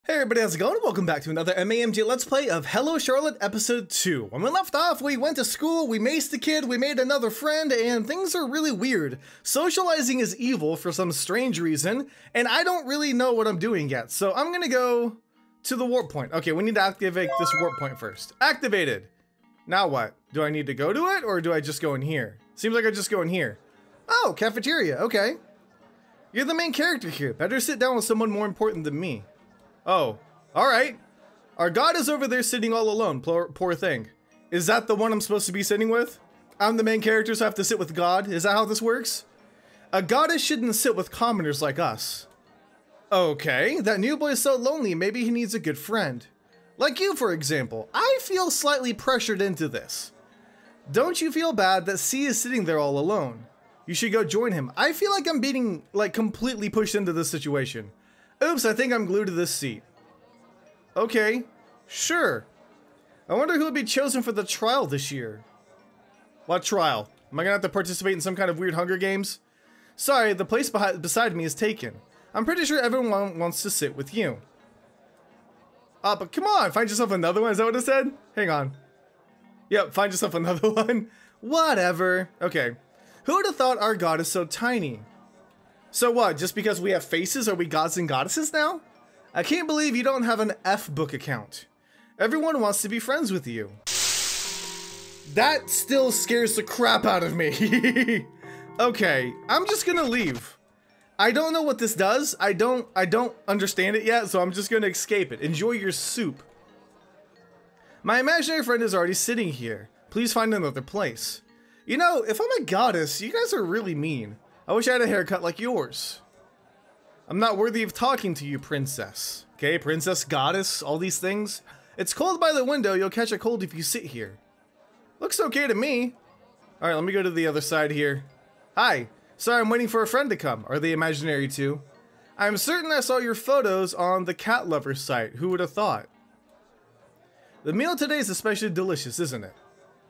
Hey everybody, how's it going? Welcome back to another MAMJ Let's Play of Hello Charlotte Episode 2. When we left off, we went to school, we maced a kid, we made another friend, and things are really weird. Socializing is evil for some strange reason, and I don't really know what I'm doing yet, so I'm gonna go to the warp point. Okay, we need to activate this warp point first. Activated! Now what? Do I need to go to it, or do I just go in here? Seems like I just go in here. Oh, cafeteria, okay. You're the main character here. Better sit down with someone more important than me. Oh, alright. Our god is over there sitting all alone, poor thing. Is that the one I'm supposed to be sitting with? I'm the main character, so I have to sit with God? Is that how this works? A goddess shouldn't sit with commoners like us. Okay, that new boy is so lonely, maybe he needs a good friend. Like you, for example. I feel slightly pressured into this. Don't you feel bad that C is sitting there all alone? You should go join him. I feel like I'm being, completely pushed into this situation. Oops, I think I'm glued to this seat. Okay, sure. I wonder who would be chosen for the trial this year. What trial? Am I gonna have to participate in some kind of weird Hunger Games? Sorry, the place beside me is taken. I'm pretty sure everyone wants to sit with you. But come on, find yourself another one, is that what it said? Hang on. Yep, find yourself another one. Whatever. Okay. Who would have thought our god is so tiny? So what, just because we have faces, are we gods and goddesses now? I can't believe you don't have an F-book account. Everyone wants to be friends with you. That still scares the crap out of me. Okay, I'm just gonna leave. I don't know what this does. I don't understand it yet, so I'm just gonna escape it. Enjoy your soup. My imaginary friend is already sitting here. Please find another place. You know, if I'm a goddess, you guys are really mean. I wish I had a haircut like yours. I'm not worthy of talking to you, princess. Okay, princess, goddess, all these things. It's cold by the window, you'll catch a cold if you sit here. Looks okay to me. Alright, let me go to the other side here. Hi, sorry I'm waiting for a friend to come. Are they imaginary too? I'm certain I saw your photos on the cat lover site. Who would have thought? The meal today is especially delicious, isn't it?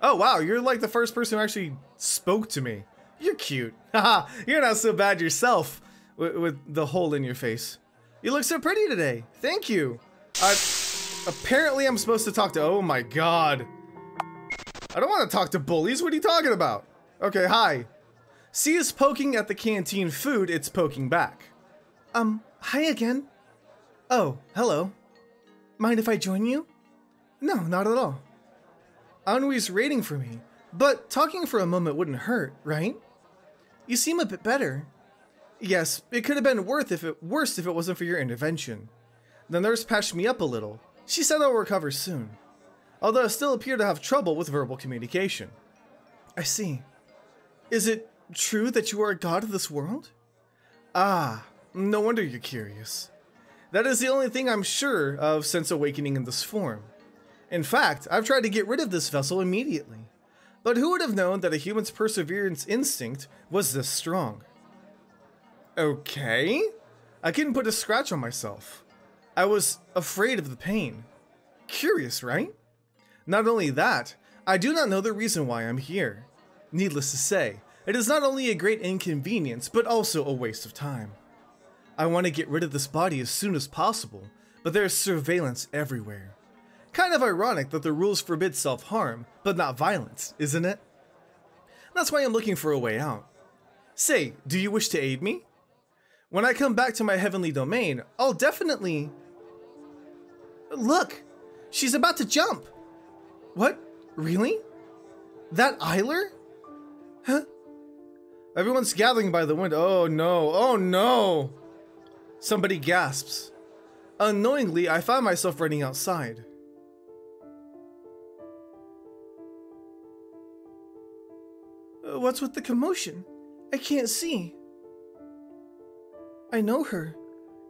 Oh wow, you're like the first person who actually spoke to me. You're cute. Haha, you're not so bad yourself with the hole in your face. You look so pretty today. Thank you. Apparently I'm supposed to talk to, oh my god. I don't want to talk to bullies. What are you talking about? Okay, hi. C is poking at the canteen food, it's poking back. Hi again. Oh, hello. Mind if I join you? No, not at all. Anui's waiting for me, but talking for a moment wouldn't hurt, right? You seem a bit better. Yes, it could have been worse if it wasn't for your intervention. The nurse patched me up a little. She said I'll recover soon. Although I still appear to have trouble with verbal communication. I see. Is it true that you are a god of this world? Ah, no wonder you're curious. That is the only thing I'm sure of since awakening in this form. In fact, I've tried to get rid of this vessel immediately. But who would have known that a human's perseverance instinct was this strong? Okay. I couldn't put a scratch on myself. I was afraid of the pain. Curious, right? Not only that, I do not know the reason why I'm here. Needless to say, it is not only a great inconvenience, but also a waste of time. I want to get rid of this body as soon as possible, but there is surveillance everywhere. Kind of ironic that the rules forbid self-harm, but not violence, isn't it? That's why I'm looking for a way out. Say, do you wish to aid me? When I come back to my heavenly domain, I'll definitely... Look! She's about to jump! What? Really? That Eiler? Huh? Everyone's gathering by the window. Oh no, oh no! Somebody gasps. Unknowingly, I found myself running outside. What's with the commotion? I can't see. I know her.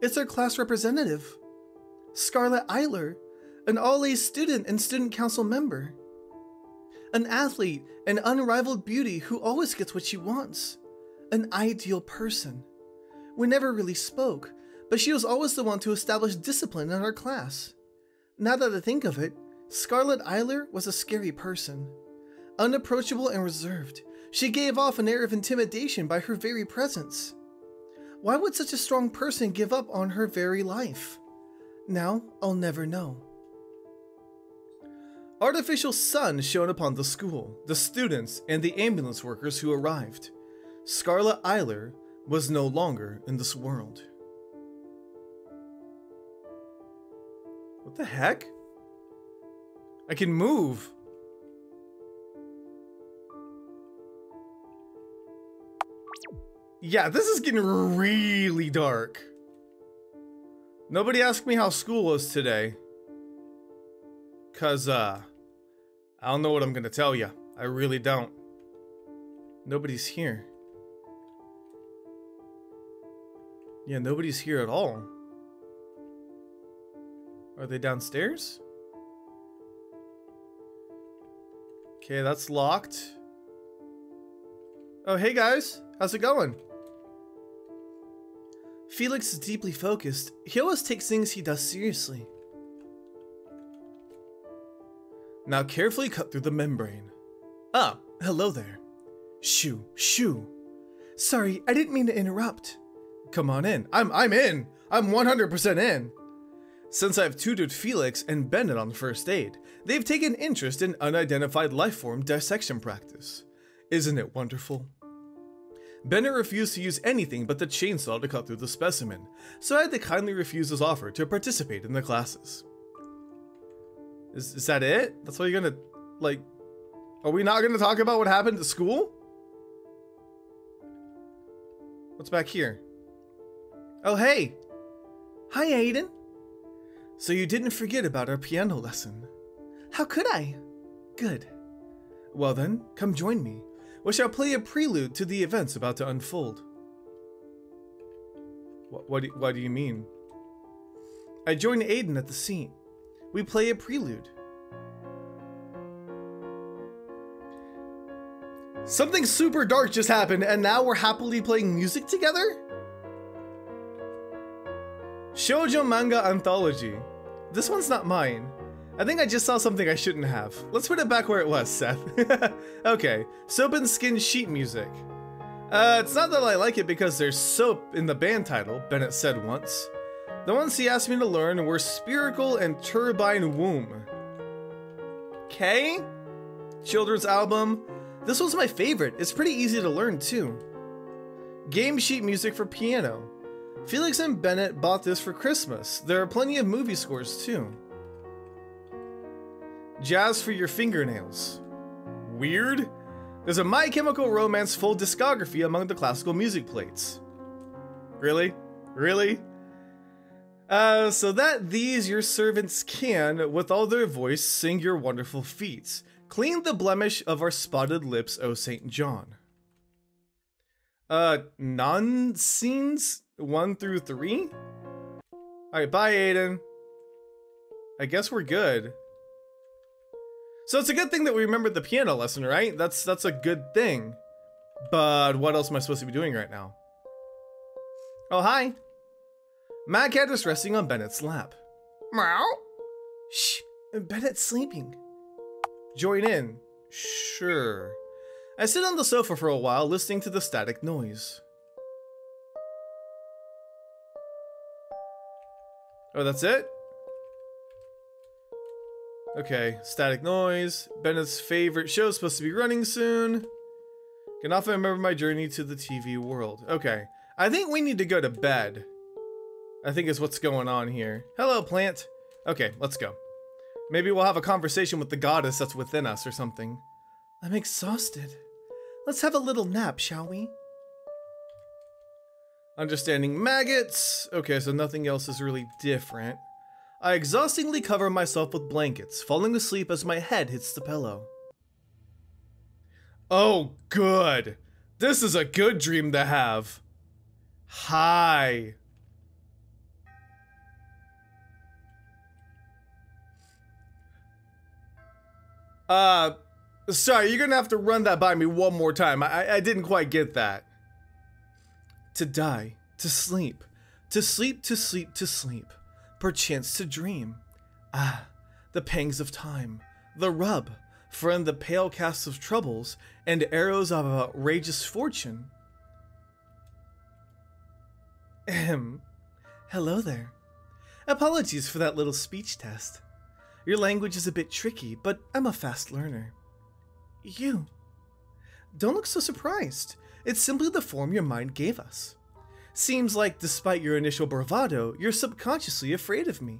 It's our class representative. Scarlett Eiler, an all-A student and student council member. An athlete, an unrivaled beauty who always gets what she wants. An ideal person. We never really spoke, but she was always the one to establish discipline in our class. Now that I think of it, Scarlett Eiler was a scary person. Unapproachable and reserved. She gave off an air of intimidation by her very presence. Why would such a strong person give up on her very life? Now I'll never know. Artificial sun shone upon the school, the students, and the ambulance workers who arrived. Scarlet Eiler was no longer in this world. What the heck? I can move. Yeah, this is getting really dark. Nobody asked me how school was today. Cause, I don't know what I'm gonna tell you. I really don't. Nobody's here. Yeah, nobody's here at all. Are they downstairs? Okay, that's locked. Oh, hey guys. How's it going? Felix is deeply focused. He always takes things he does seriously. Now carefully cut through the membrane. Ah, hello there. Shoo, shoo. Sorry, I didn't mean to interrupt. Come on in. I'm in. I'm 100% in. Since I've tutored Felix and Bennett on first aid, they've taken interest in unidentified lifeform dissection practice. Isn't it wonderful? Bennett refused to use anything but the chainsaw to cut through the specimen, so I had to kindly refuse his offer to participate in the classes. Is that it? That's all you're gonna, like, are we not gonna talk about what happened at school? What's back here? Oh, hey. Hi, Aiden. So you didn't forget about our piano lesson. How could I? Good. Well then, come join me. We shall play a prelude to the events about to unfold. What do you mean? I join Aiden at the scene. We play a prelude. Something super dark just happened, and now we're happily playing music together? Shoujo manga anthology. This one's not mine. I think I just saw something I shouldn't have. Let's put it back where it was, Seth. Okay, soap and skin sheet music. It's not that I like it because there's soap in the band title, Bennett said once. The ones he asked me to learn were Spiracle and Turbine Womb. Okay? Children's album. This was my favorite. It's pretty easy to learn too. Game sheet music for piano. Felix and Bennett bought this for Christmas. There are plenty of movie scores too. Jazz for your fingernails. Weird. There's a My Chemical Romance full discography among the classical music plates. Really? Really? So that these your servants can, with all their voice, sing your wonderful feats. Clean the blemish of our spotted lips, O St. John. Non-scenes 1 through 3? Alright, bye, Aiden. I guess we're good. So it's a good thing that we remembered the piano lesson, right? That's a good thing. But what else am I supposed to be doing right now? Oh, hi. Mad Cat is resting on Bennett's lap. Meow. Shh, Bennett's sleeping. Join in. Sure. I sit on the sofa for a while, listening to the static noise. Oh, that's it? Okay, static noise. Bennett's favorite show is supposed to be running soon. Can often remember my journey to the TV world. Okay, I think we need to go to bed. I think is what's going on here. Hello, plant. Okay, let's go. Maybe we'll have a conversation with the goddess that's within us or something. I'm exhausted. Let's have a little nap, shall we? Understanding maggots. Okay, so nothing else is really different. I exhaustingly cover myself with blankets, falling asleep as my head hits the pillow. Oh, good. This is a good dream to have. Hi. Sorry, you're gonna have to run that by me one more time. I didn't quite get that. To die, to sleep, to sleep, to sleep, to sleep, perchance to dream. Ah, the pangs of time, the rub, friend the pale cast of troubles, and arrows of outrageous fortune. Ahem. Hello there. Apologies for that little speech test. Your language is a bit tricky, but I'm a fast learner. You. Don't look so surprised. It's simply the form your mind gave us. Seems like despite your initial bravado, you're subconsciously afraid of me.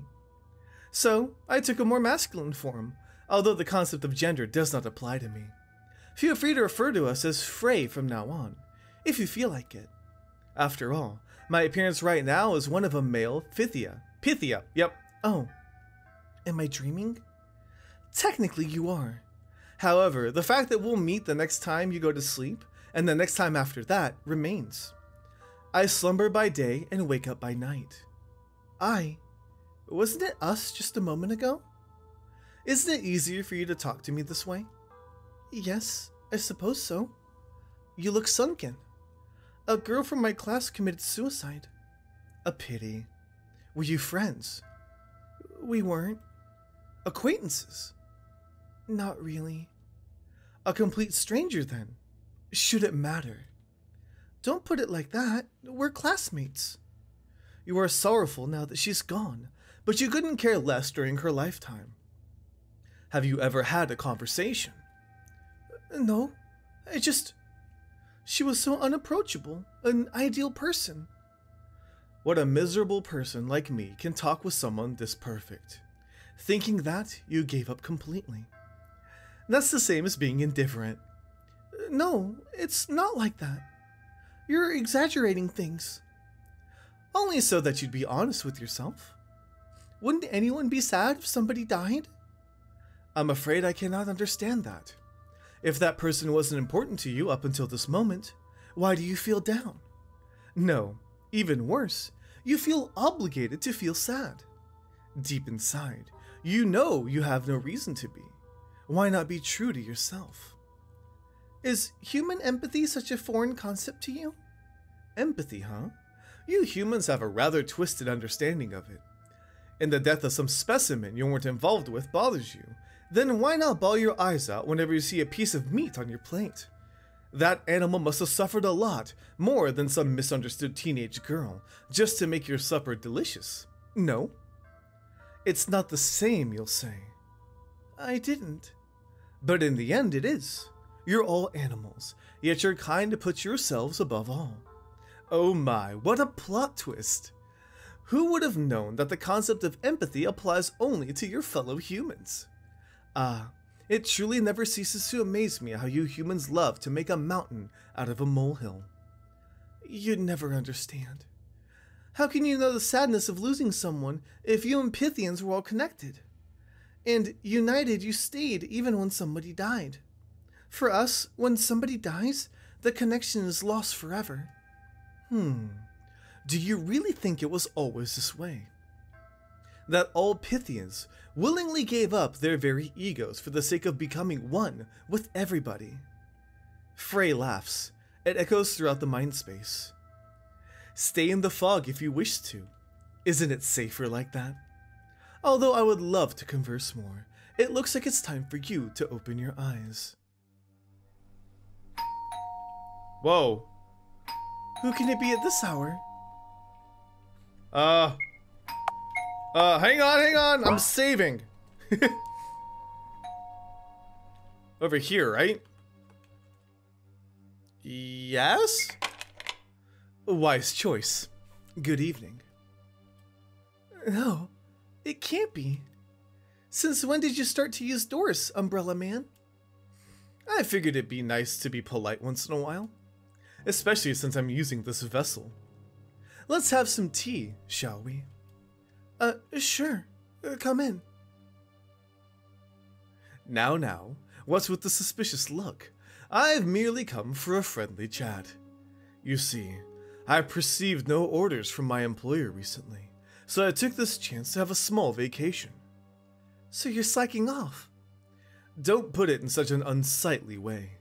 So, I took a more masculine form, although the concept of gender does not apply to me. Feel free to refer to us as Frey from now on, if you feel like it. After all, my appearance right now is one of a male Pythia. Pythia, yep. Oh, am I dreaming? Technically you are. However, the fact that we'll meet the next time you go to sleep, and the next time after that, remains. I slumber by day and wake up by night. Wasn't it us just a moment ago? Isn't it easier for you to talk to me this way? Yes, I suppose so. You look sunken. A girl from my class committed suicide. A pity. Were you friends? We weren't. Acquaintances? Not really. A complete stranger then? Should it matter? Don't put it like that. We're classmates. You are sorrowful now that she's gone, but you couldn't care less during her lifetime. Have you ever had a conversation? No, she was so unapproachable, an ideal person. What a miserable person like me can talk with someone this perfect. Thinking that, you gave up completely. That's the same as being indifferent. No, it's not like that. You're exaggerating things. Only so that you'd be honest with yourself. Wouldn't anyone be sad if somebody died? I'm afraid I cannot understand that. If that person wasn't important to you up until this moment, why do you feel down? No, even worse, you feel obligated to feel sad. Deep inside, you know you have no reason to be. Why not be true to yourself? Is human empathy such a foreign concept to you? Empathy, huh? You humans have a rather twisted understanding of it. And the death of some specimen you weren't involved with bothers you, then why not bawl your eyes out whenever you see a piece of meat on your plate? That animal must have suffered a lot, more than some misunderstood teenage girl, just to make your supper delicious. No? It's not the same, you'll say. I didn't. But in the end it is. You're all animals, yet your kind put yourselves above all. Oh my, what a plot twist! Who would have known that the concept of empathy applies only to your fellow humans? Ah, it truly never ceases to amaze me how you humans love to make a mountain out of a molehill. You'd never understand. How can you know the sadness of losing someone if you and Pythians were all connected? And united you stayed even when somebody died. For us, when somebody dies, the connection is lost forever. Do you really think it was always this way? That all Pythians willingly gave up their very egos for the sake of becoming one with everybody? Frey laughs. It echoes throughout the mind space. Stay in the fog if you wish to. Isn't it safer like that? Although I would love to converse more, it looks like it's time for you to open your eyes. Whoa. Who can it be at this hour? Hang on, I'm saving. Over here, right? Yes? A wise choice. Good evening. No, it can't be. Since when did you start to use doors, Umbrella Man? I figured it'd be nice to be polite once in a while. Especially since I'm using this vessel. Let's have some tea, shall we? Sure. Come in. Now, what's with the suspicious look? I've merely come for a friendly chat. You see, I perceived no orders from my employer recently, so I took this chance to have a small vacation. So you're slacking off? Don't put it in such an unsightly way.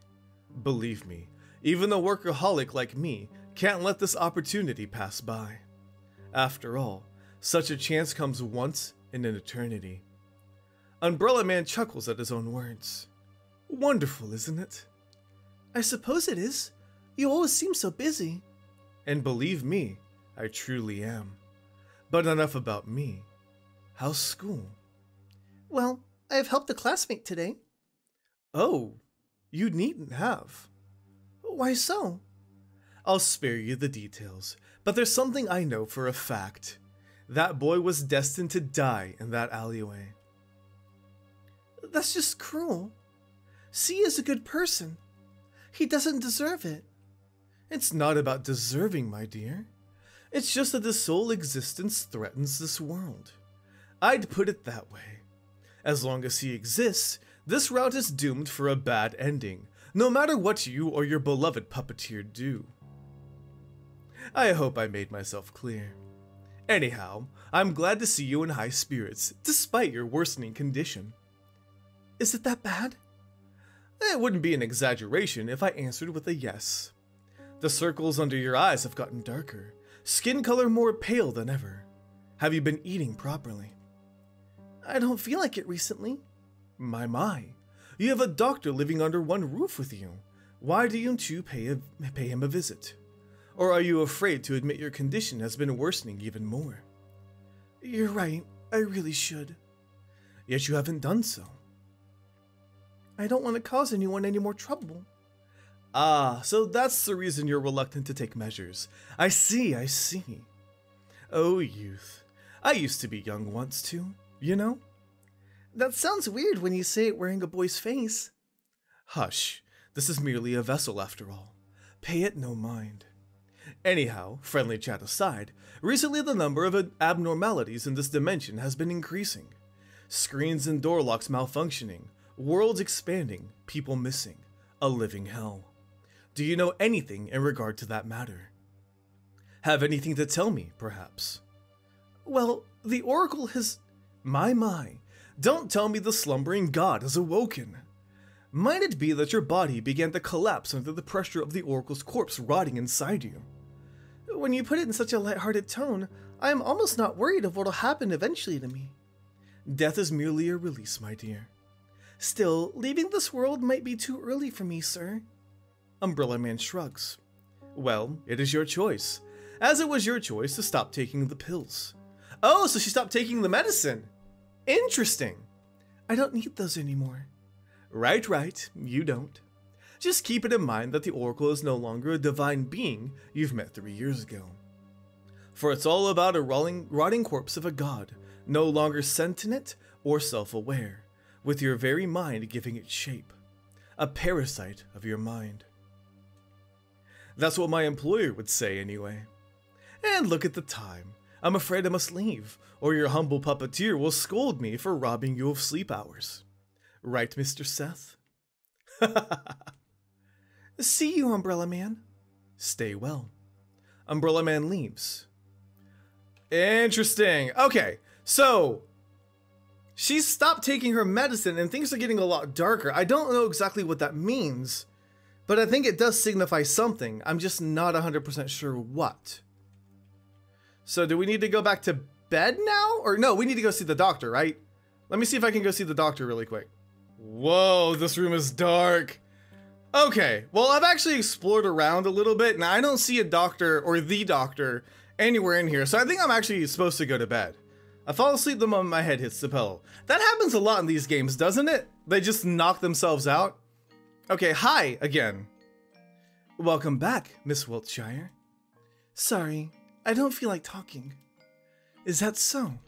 Believe me, even a workaholic like me can't let this opportunity pass by. After all, such a chance comes once in an eternity. Umbrella Man chuckles at his own words. Wonderful, isn't it? I suppose it is. You always seem so busy. And believe me, I truly am. But enough about me. How's school? Well, I have helped a classmate today. Oh, you needn't have. Why so? I'll spare you the details, but there's something I know for a fact. That boy was destined to die in that alleyway. That's just cruel. C is a good person. He doesn't deserve it. It's not about deserving, my dear. It's just that his sole existence threatens this world. I'd put it that way. As long as he exists, this route is doomed for a bad ending, no matter what you or your beloved puppeteer do. I hope I made myself clear. Anyhow, I'm glad to see you in high spirits, despite your worsening condition. Is it that bad? It wouldn't be an exaggeration if I answered with a yes. The circles under your eyes have gotten darker, skin color more pale than ever. Have you been eating properly? I don't feel like it recently. My. You have a doctor living under one roof with you. Why don't you pay him a visit? Or are you afraid to admit your condition has been worsening even more? You're right, I really should. Yet you haven't done so. I don't want to cause anyone any more trouble. Ah, so that's the reason you're reluctant to take measures. I see. Oh, youth. I used to be young once too, you know? That sounds weird when you say it wearing a boy's face. Hush, this is merely a vessel after all. Pay it no mind. Anyhow, friendly chat aside, recently the number of abnormalities in this dimension has been increasing. Screens and door locks malfunctioning, worlds expanding, people missing, a living hell. Do you know anything in regard to that matter? Have anything to tell me, perhaps? Well, the Oracle has... My, don't tell me the slumbering god has awoken. Might it be that your body began to collapse under the pressure of the Oracle's corpse rotting inside you? When you put it in such a lighthearted tone, I am almost not worried of what'll happen eventually to me. Death is merely a release, my dear. Still, leaving this world might be too early for me, sir. Umbrella Man shrugs. Well, it is your choice, as it was your choice to stop taking the pills. Oh, so she stopped taking the medicine. Interesting. I don't need those anymore. Right, you don't. Just keep it in mind that the Oracle is no longer a divine being you've met 3 years ago. For it's all about a rotting corpse of a god, no longer sentient or self-aware, with your very mind giving it shape. A parasite of your mind. That's what my employer would say anyway. And look at the time. I'm afraid I must leave, or your humble puppeteer will scold me for robbing you of sleep hours. Right, Mr. Seth? See you, Umbrella Man. Stay well. Umbrella Man leaves. Interesting. Okay, so she's stopped taking her medicine and things are getting a lot darker. I don't know exactly what that means, but I think it does signify something. I'm just not 100% sure what. So do we need to go back to bed now? Or no, we need to go see the doctor, right? Let me see if I can go see the doctor really quick. Whoa, this room is dark. Okay, well, I've actually explored around a little bit, and I don't see a doctor or the doctor anywhere in here, so I think I'm actually supposed to go to bed. I fall asleep the moment my head hits the pillow. That happens a lot in these games, doesn't it? They just knock themselves out. Okay, hi again. Welcome back, Miss Wiltshire. Sorry, I don't feel like talking. Is that so?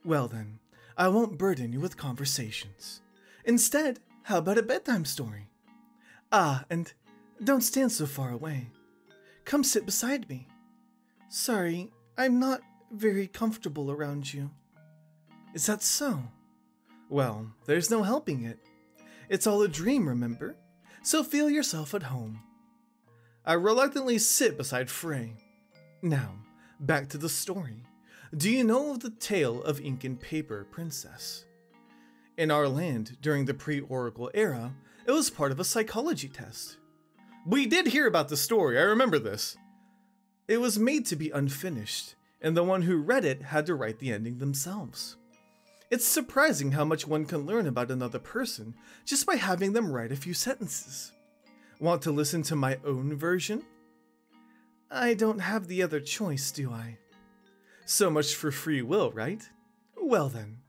Well then, I won't burden you with conversations. Instead, how about a bedtime story? Ah, and don't stand so far away. Come sit beside me. Sorry, I'm not very comfortable around you. Is that so? Well, there's no helping it. It's all a dream, remember? So feel yourself at home. I reluctantly sit beside Frey. Now, back to the story. Do you know of the tale of Ink and Paper Princess? In our land, during the pre-Oracle era, it was part of a psychology test. We did hear about the story, I remember this. It was made to be unfinished, and the one who read it had to write the ending themselves. It's surprising how much one can learn about another person just by having them write a few sentences. Want to listen to my own version? I don't have the other choice, do I? So much for free will, right? Well then,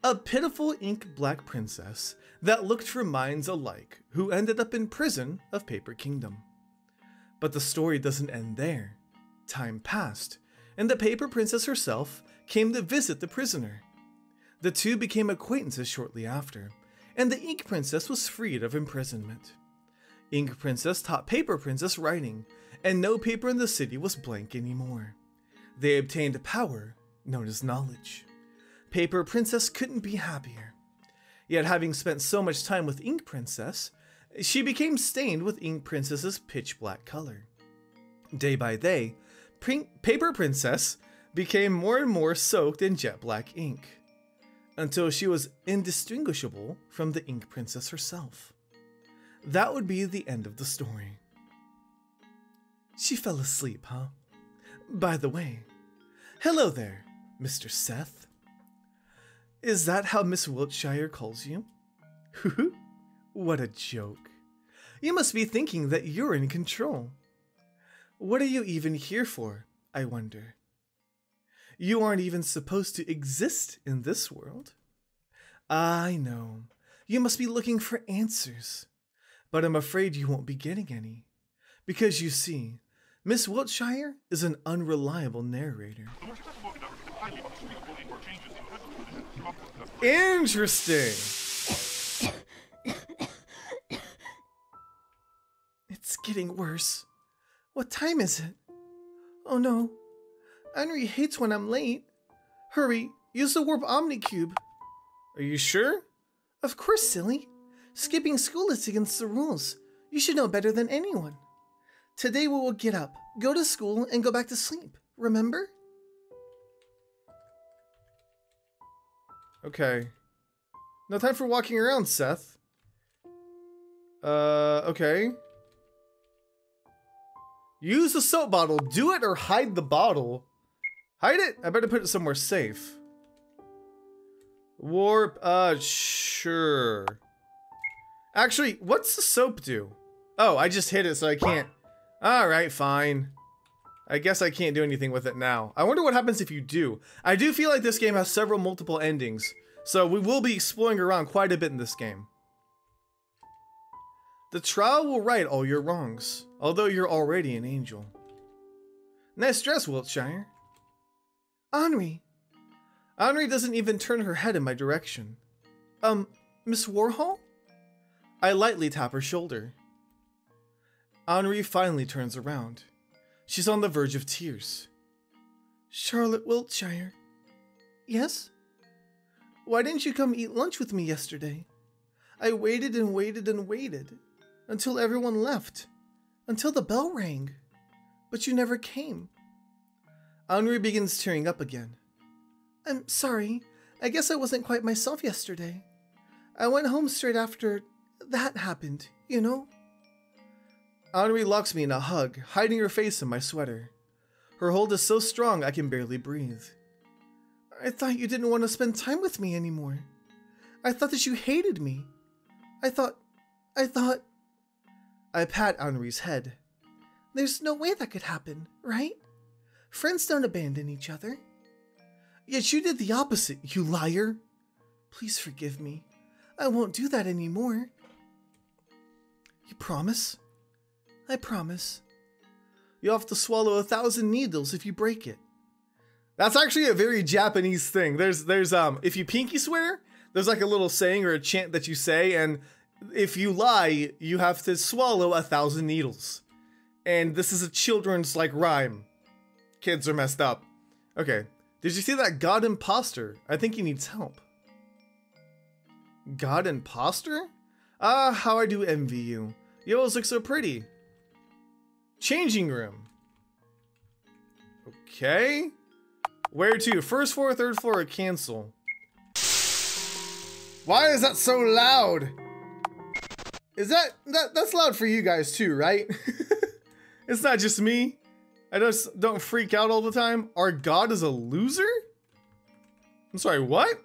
a pitiful ink-black princess that looked for minds alike who ended up in prison of Paper Kingdom. But the story doesn't end there. Time passed, and the Paper Princess herself came to visit the prisoner. The two became acquaintances shortly after, and the Ink Princess was freed of imprisonment. Ink Princess taught Paper Princess writing, and no paper in the city was blank anymore. They obtained power known as knowledge. Paper Princess couldn't be happier. Yet having spent so much time with Ink Princess, she became stained with Ink Princess's pitch black color. Day by day, Paper Princess became more and more soaked in jet black ink, until she was indistinguishable from the Ink Princess herself. That would be the end of the story. She fell asleep, huh? By the way, hello there, Mr. Seth. Is that how Miss Wiltshire calls you? What a joke. You must be thinking that you're in control. What are you even here for, I wonder? You aren't even supposed to exist in this world. I know. You must be looking for answers. But I'm afraid you won't be getting any. Because you see, Miss Wiltshire is an unreliable narrator. Interesting. It's getting worse. What time is it? Oh no. Henry hates when I'm late. Hurry, use the Warp Omnicube. Are you sure? Of course, silly. Skipping school is against the rules. You should know better than anyone. Today we will get up, go to school, and go back to sleep. Remember? Okay. No time for walking around, Seth. Okay. Use the soap bottle. Do it or hide the bottle. Hide it? I better put it somewhere safe. Warp, sure. Actually, what's the soap do? Oh, I just hit it so I can't. Alright, fine. I guess I can't do anything with it now. I wonder what happens if you do. I do feel like this game has several multiple endings, so we will be exploring around quite a bit in this game. The trial will right all your wrongs, although you're already an angel. Nice dress, Wiltshire. Henri. Henri doesn't even turn her head in my direction. Miss Warhol? I lightly tap her shoulder. Henri finally turns around. She's on the verge of tears. Charlotte Wiltshire. Yes? Why didn't you come eat lunch with me yesterday? I waited and waited and waited until everyone left, until the bell rang, but you never came. Henri begins tearing up again. I'm sorry. I guess I wasn't quite myself yesterday. I went home straight after that happened, you know? Henri locks me in a hug, hiding her face in my sweater. Her hold is so strong I can barely breathe. I thought you didn't want to spend time with me anymore. I thought that you hated me. I thought... I pat Henri's head. There's no way that could happen, right? Friends don't abandon each other. Yet you did the opposite, you liar. Please forgive me. I won't do that anymore. You promise? I promise. You'll have to swallow 1,000 needles if you break it. That's actually a very Japanese thing. There's if you pinky swear, there's like a little saying or a chant that you say, and if you lie, you have to swallow 1,000 needles. And this is a children's like rhyme. Kids are messed up. Okay. Did you see that God imposter? I think he needs help. God imposter? Ah, how I do envy you. You always look so pretty. Changing room. Okay. Where to? First floor, third floor, or cancel? Why is that so loud? Is that's loud for you guys too, right? It's not just me. I just don't freak out all the time. Our God is a loser? I'm sorry, what?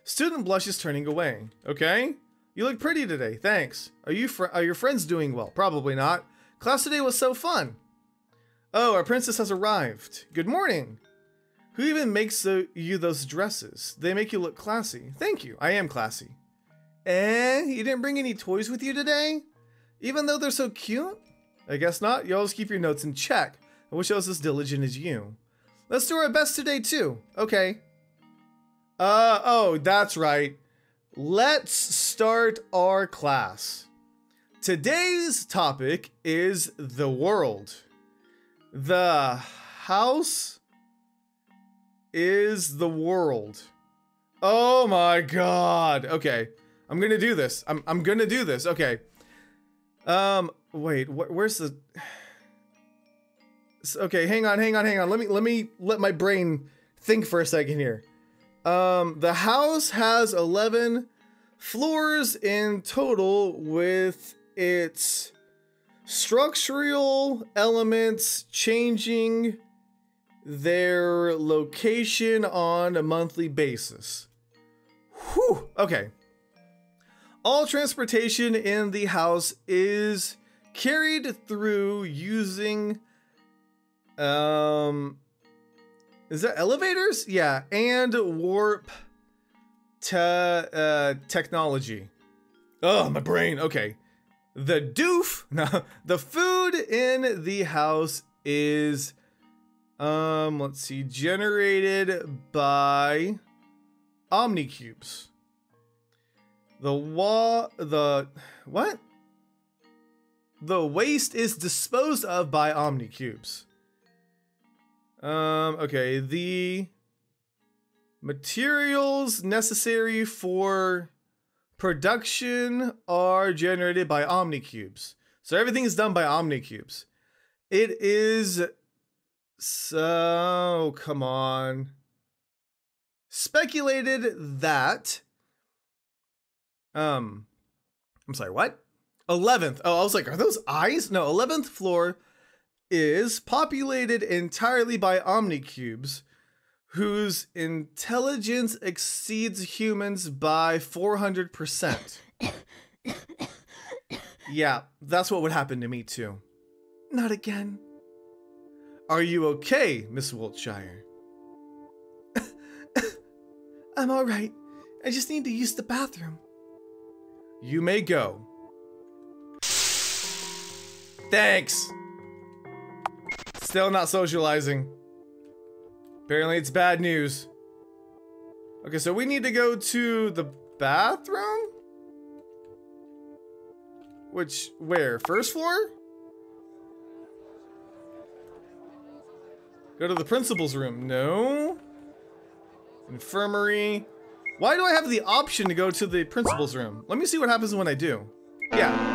Student blushes, turning away. Okay. You look pretty today, thanks. Are your friends doing well? Probably not. Class today was so fun. Oh, our princess has arrived. Good morning. Who even makes you those dresses? They make you look classy. Thank you. I am classy. You didn't bring any toys with you today? Even though they're so cute? I guess not. You always keep your notes in check. I wish I was as diligent as you. Let's do our best today too. Okay. Oh, that's right. Let's start our class. Today's topic is the world. The house is the world. Oh my god. Okay. I'm gonna do this. I'm gonna do this. Okay. Wait, where's the... Okay, hang on. Let my brain think for a second here. The house has 11 floors in total, with its structural elements changing their location on a monthly basis. Whew, okay. All transportation in the house is carried through using, is that elevators? Yeah, and warp technology. Oh, my brain. Okay. The the food in the house is, let's see, generated by omnicubes. The waste is disposed of by omnicubes. Okay, the materials necessary for production are generated by omnicubes. So everything is done by omnicubes. It is, so, come on. Speculated that, I'm sorry, what? 11th. Oh, I was like, are those eyes? No, 11th floor is populated entirely by omnicubes, whose intelligence exceeds humans by 400%. Yeah, that's what would happen to me too. Not again. Are you okay, Miss Wiltshire? I'm alright. I just need to use the bathroom. You may go. Thanks. Still not socializing. Apparently it's bad news. Okay, so we need to go to the bathroom? Where? First floor? Go to the principal's room. No. Infirmary. Why do I have the option to go to the principal's room? Let me see what happens when I do. Yeah.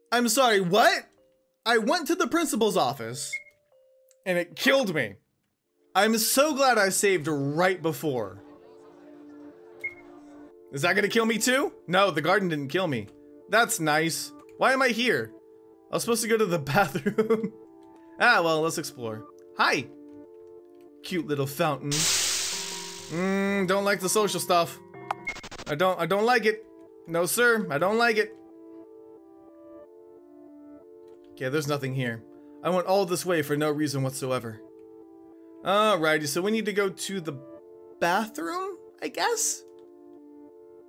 I'm sorry, what? I went to the principal's office and it killed me. I'm so glad I saved right before. Is that gonna kill me too? No, the garden didn't kill me. That's nice. Why am I here? I was supposed to go to the bathroom. Ah, well, let's explore. Hi. Cute little fountain. Don't like the social stuff. I don't like it. No, sir, I don't like it. Okay, there's nothing here. I went all this way for no reason whatsoever. Alrighty, so we need to go to the bathroom, I guess?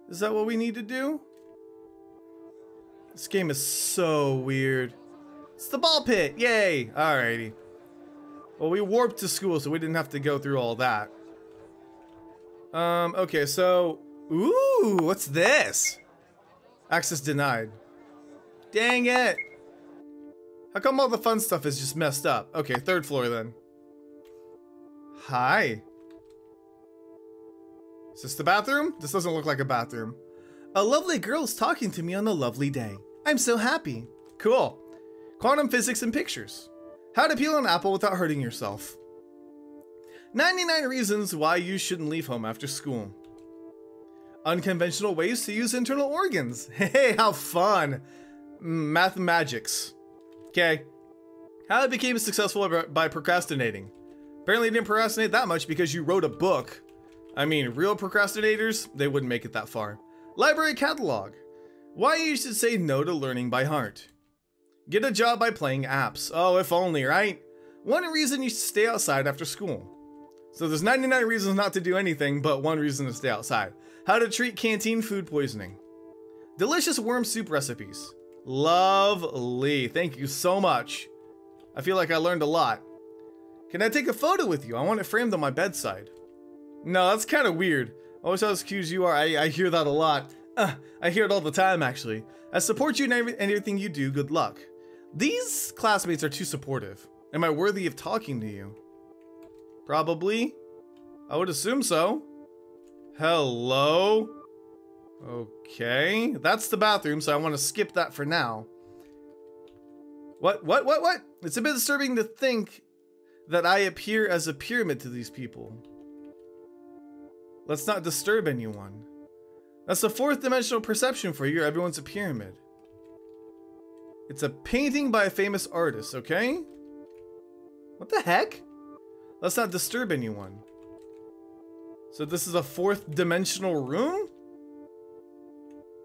Is that what we need to do? This game is so weird. It's the ball pit, yay! Alrighty. Well, we warped to school, so we didn't have to go through all that. Okay, so... Ooh, what's this? Access denied. Dang it! How come all the fun stuff is just messed up? Okay, third floor then. Hi. Is this the bathroom? This doesn't look like a bathroom. A lovely girl is talking to me on a lovely day. I'm so happy. Cool. Quantum physics and pictures. How to peel an apple without hurting yourself. 99 reasons why you shouldn't leave home after school. Unconventional ways to use internal organs. Hey, how fun. Mathemagics. Okay. How I became successful by procrastinating. Apparently you didn't procrastinate that much because you wrote a book. I mean, real procrastinators, they wouldn't make it that far. Library catalog. Why you should say no to learning by heart. Get a job by playing apps. Oh, if only, right? One reason you should stay outside after school. So there's 99 reasons not to do anything, but one reason to stay outside. How to treat canteen food poisoning. Delicious worm soup recipes. Lovely. Thank you so much. I feel like I learned a lot. Can I take a photo with you? I want it framed on my bedside. No, that's kind of weird. I wish I was as cute as you are. I hear that a lot. I hear it all the time, actually. I support you in everything you do. Good luck. These classmates are too supportive. Am I worthy of talking to you? Probably. I would assume so. Hello? Okay. That's the bathroom, so I want to skip that for now. What? It's a bit disturbing to think that I appear as a pyramid to these people. Let's not disturb anyone. That's a fourth dimensional perception for you. Everyone's a pyramid. It's a painting by a famous artist, okay? What the heck? Let's not disturb anyone. So this is a fourth dimensional room?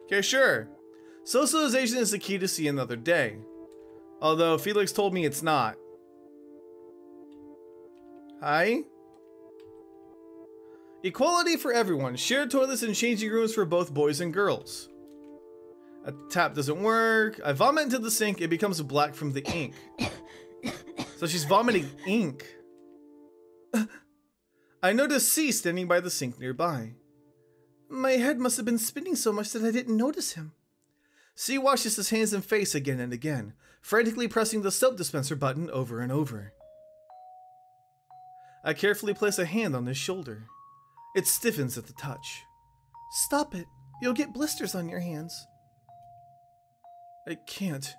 Okay, sure. Socialization is the key to see another day. Although Felix told me it's not. Hi? Equality for everyone. Shared toilets and changing rooms for both boys and girls. A tap doesn't work. I vomit into the sink. It becomes black from the ink. So she's vomiting ink. I noticed C standing by the sink nearby. My head must have been spinning so much that I didn't notice him. C washes his hands and face again and again, frantically pressing the soap dispenser button over and over. I carefully place a hand on his shoulder. It stiffens at the touch. Stop it. You'll get blisters on your hands. I can't.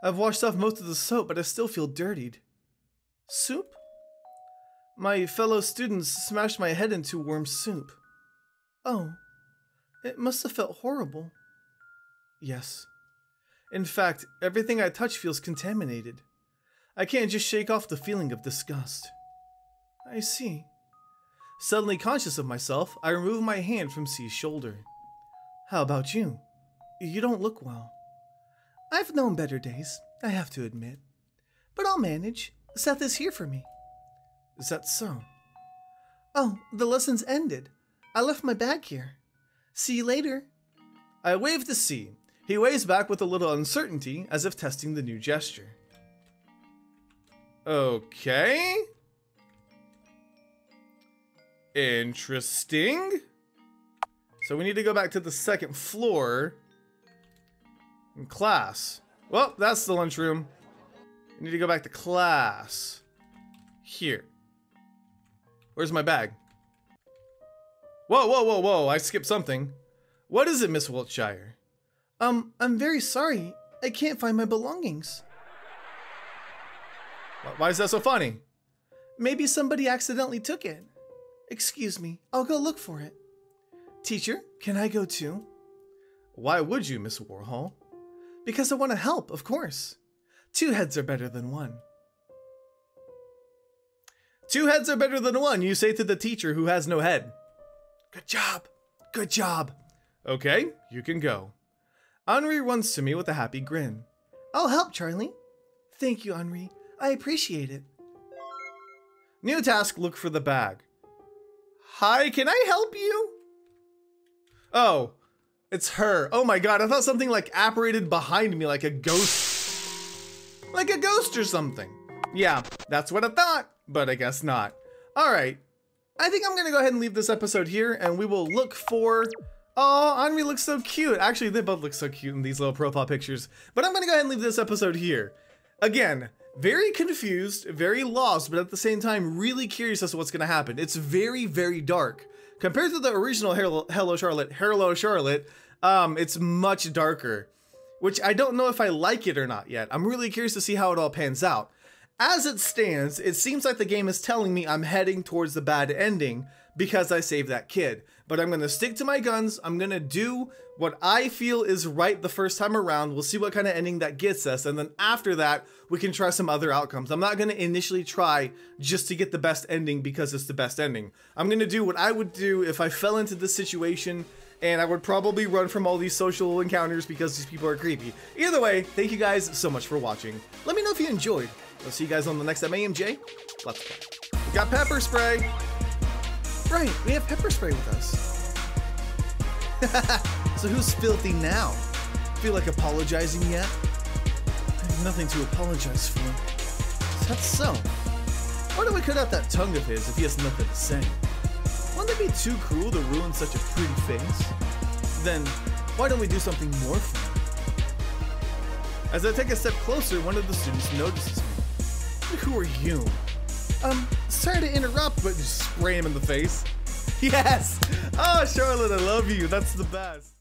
I've washed off most of the soap, but I still feel dirtied. Soup? My fellow students smashed my head into worm soup. Oh, it must have felt horrible. Yes. In fact, everything I touch feels contaminated. I can't just shake off the feeling of disgust. I see. Suddenly conscious of myself, I remove my hand from C's shoulder. How about you? You don't look well. I've known better days, I have to admit. But I'll manage. Seth is here for me. Is that so? Oh, the lesson's ended. I left my bag here. See you later. I wave to C. He waves back with a little uncertainty, as if testing the new gesture. Okay. Interesting. So we need to go back to the second floor in class. Well, that's the lunchroom. We need to go back to class. Here. Where's my bag? Whoa. I skipped something. What is it, Miss Wiltshire? I'm very sorry. I can't find my belongings. Why is that so funny? Maybe somebody accidentally took it. Excuse me, I'll go look for it. Teacher, can I go too? Why would you, Miss Warhol? Because I want to help, of course. 2 heads are better than 1. 2 heads are better than 1, you say to the teacher who has no head. Good job. Good job. Okay, you can go. Henri runs to me with a happy grin. I'll help, Charlie. Thank you, Henri. I appreciate it. New task, look for the bag. Hi, can I help you? Oh, it's her. Oh my god, I thought something like apparated behind me like a ghost. Like a ghost or something. Yeah, that's what I thought, but I guess not. Alright, I think I'm gonna go ahead and leave this episode here and we will look for... Oh, Henri looks so cute. Actually, they both look so cute in these little profile pictures. But I'm gonna go ahead and leave this episode here. Again, very confused, very lost, but at the same time, really curious as to what's gonna happen. It's very, very dark. Compared to the original Hello Charlotte, it's much darker. Which I don't know if I like it or not yet. I'm really curious to see how it all pans out. As it stands, it seems like the game is telling me I'm heading towards the bad ending because I saved that kid. But I'm gonna stick to my guns. I'm gonna do what I feel is right the first time around. We'll see what kind of ending that gets us. And then after that, we can try some other outcomes. I'm not gonna initially try just to get the best ending because it's the best ending. I'm gonna do what I would do if I fell into this situation and I would probably run from all these social encounters because these people are creepy. Either way, thank you guys so much for watching. Let me know if you enjoyed. I'll see you guys on the next MAMJ. Let's play. We got pepper spray. Right, we have pepper spray with us. So who's filthy now? Feel like apologizing yet? I have nothing to apologize for. That's so. Why don't we cut out that tongue of his if he has nothing to say? Wouldn't it be too cruel to ruin such a pretty face? Then, why don't we do something more fun? As I take a step closer, one of the students notices me. Who are you? Sorry to interrupt, but Just spray him in the face. Yes! Oh, Charlotte, I love you. That's the best.